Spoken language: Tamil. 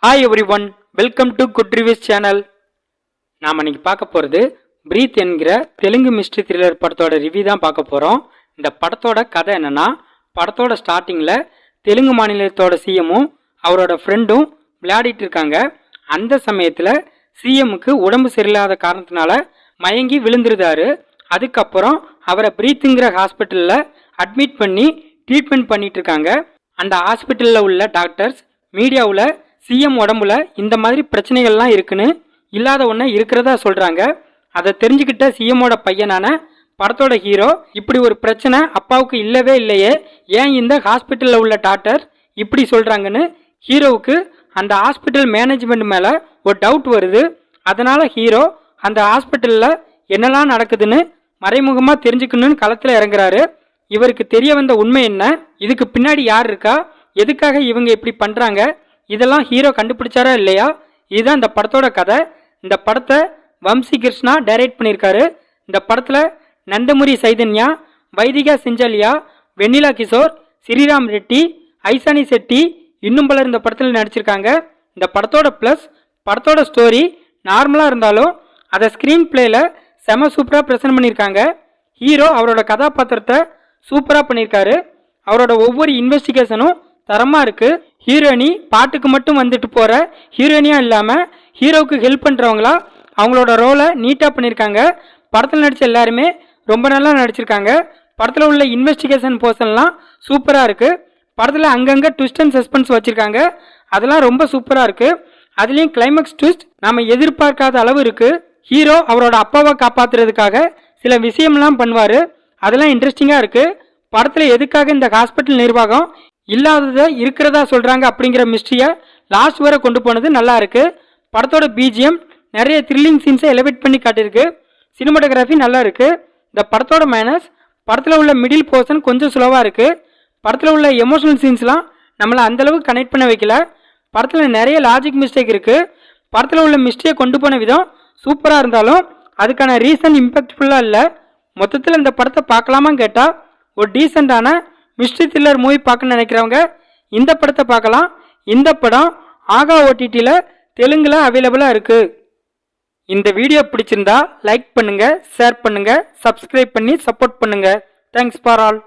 Hi everyone, welcome to Good Reviews channel. நாம இன்னைக்கு பார்க்க போறது பிரீத் என்கிற தெலுங்கு மிஸ்ட்ரி த்ரில்லர் படத்தோட ரிவ்யூ தான் பார்க்க போறோம். இந்த படத்தோட கதை என்னன்னா, படத்தோட ஸ்டார்டிங்ல தெலுங்கு மாநிலத்தோட சிஎம்மும் அவரோட ஃப்ரெண்டும் விளையாடிட்டு இருக்காங்க. அந்த சமயத்துல சிஎம்முக்கு உடம்பு சரியில்லாத காரணத்தினால மயங்கி விழுந்துருதாரு. அதுக்கப்புறம் அவரை பிரீத்ங்கிற ஹாஸ்பிட்டல்ல அட்மிட் பண்ணி ட்ரீட்மெண்ட் பண்ணிட்டு இருக்காங்க. அந்த ஹாஸ்பிட்டல்ல உள்ள டாக்டர்ஸ் மீடியாவில் சிஎம் உடம்புல இந்த மாதிரி பிரச்சனைகள்லாம் இருக்குன்னு இல்லாத ஒன்று இருக்கிறதா சொல்றாங்க. அதை தெரிஞ்சுக்கிட்ட சிஎம்மோட பையனான படத்தோட ஹீரோ, இப்படி ஒரு பிரச்சனை அப்பாவுக்கு இல்லவே இல்லையே, ஏன் இந்த ஹாஸ்பிட்டலில் உள்ள டாக்டர் இப்படி சொல்றாங்கன்னு ஹீரோவுக்கு அந்த ஹாஸ்பிட்டல் மேனேஜ்மெண்ட் மேலே ஒரு டவுட் வருது. அதனால ஹீரோ அந்த ஹாஸ்பிட்டலில் என்னெல்லாம் நடக்குதுன்னு மறைமுகமாக தெரிஞ்சுக்கணும்னு களத்தில் இறங்குறாரு. இவருக்கு தெரிய வந்த உண்மை என்ன, இதுக்கு பின்னாடி யார் இருக்கா, எதுக்காக இவங்க இப்படி பண்ணுறாங்க, இதெல்லாம் ஹீரோ கண்டுபிடிச்சாரா இல்லையா, இதுதான் இந்த படத்தோட கதை. இந்த படத்தை வம்சி கிருஷ்ணா டைரக்ட் பண்ணியிருக்காரு. இந்த படத்தில் நந்தமுரி சைதன்யா, வைதிகா சிஞ்சலியா, வெண்ணிலா கிஷோர், ஸ்ரீராம் ரெட்டி, ஐசானி செட்டி இன்னும் பலர் இந்த படத்தில் நடிச்சிருக்காங்க. இந்த படத்தோட ப்ளஸ், படத்தோட ஸ்டோரி நார்மலாக இருந்தாலும் அதை ஸ்க்ரீன் பிளேல செம சூப்பராக ப்ரெசென்ட் பண்ணியிருக்காங்க. ஹீரோ அவரோட கதாபாத்திரத்தை சூப்பராக பண்ணியிருக்காரு. அவரோட ஒவ்வொரு இன்வெஸ்டிகேஷனும் தரமாக இருக்குது. ஹீரோயினி பாட்டுக்கு மட்டும் வந்துட்டு போகிற ஹீரோயினியாக இல்லாமல் ஹீரோவுக்கு ஹெல்ப் பண்ணுறவங்களா அவங்களோட ரோலை நீட்டாக பண்ணியிருக்காங்க. படத்தில் நடித்த எல்லாருமே ரொம்ப நல்லா நடிச்சிருக்காங்க. படத்தில் உள்ள இன்வெஸ்டிகேஷன் போர்ஷன்லாம் சூப்பராக இருக்குது. படத்தில் அங்கங்கே ட்விஸ்ட் அண்ட் சஸ்பென்ஸ் வச்சுருக்காங்க, அதெல்லாம் ரொம்ப சூப்பராக இருக்குது. அதுலேயும் கிளைமேக்ஸ் ட்விஸ்ட் நாம் எதிர்பார்க்காத அளவு இருக்குது. ஹீரோ அவரோட அப்பாவை காப்பாற்றுறதுக்காக சில விஷயம்லாம் பண்ணுவார், அதெல்லாம் இன்ட்ரெஸ்டிங்காக இருக்குது. படத்தில் எதுக்காக இந்த ஹாஸ்பிட்டல் நிர்வாகம் இல்லாததை இருக்கிறதா சொல்கிறாங்க அப்படிங்கிற மிஸ்ட்ரியை லாஸ்ட் வரை கொண்டு போனது நல்லா இருக்குது. படத்தோட பிஜிஎம் நிறைய த்ரில்லிங் சீன்ஸை எலிவேட் பண்ணி காட்டியிருக்கு. சினிமாட்டோகிராஃபி நல்லா இருக்குது. இந்த படத்தோட மைனஸ், படத்தில் உள்ள மிடில் போர்ஷன் கொஞ்சம் ஸ்லோவாக இருக்குது. படத்தில் உள்ள எமோஷனல் சீன்ஸ்லாம் நம்மளை அந்தளவுக்கு கனெக்ட் பண்ண வைக்கல. படத்தில் நிறைய லாஜிக் மிஸ்டேக் இருக்குது. படத்தில் உள்ள மிஸ்ட்ரியை கொண்டு போன விதம் சூப்பராக இருந்தாலும் அதுக்கான ரீசன் இம்பேக்ட்ஃபுல்லாக இல்லை. மொத்தத்தில் இந்த படத்தை பார்க்கலாமான்னு கேட்டால், ஒரு டீசெண்டான மிஸ்ட்ரி த்ரில்லர் மூவி பார்க்க நினைக்கிறவங்க இந்த படத்தை பார்க்கலாம். இந்த படம் ஆகா ஓடிடியில் தெலுங்கில் அவைலபிளாக இருக்குது. இந்த வீடியோ பிடிச்சிருந்தா லைக் பண்ணுங்கள், ஷேர் பண்ணுங்கள், சப்ஸ்கிரைப் பண்ணி சப்போர்ட் பண்ணுங்கள். Thanks for all.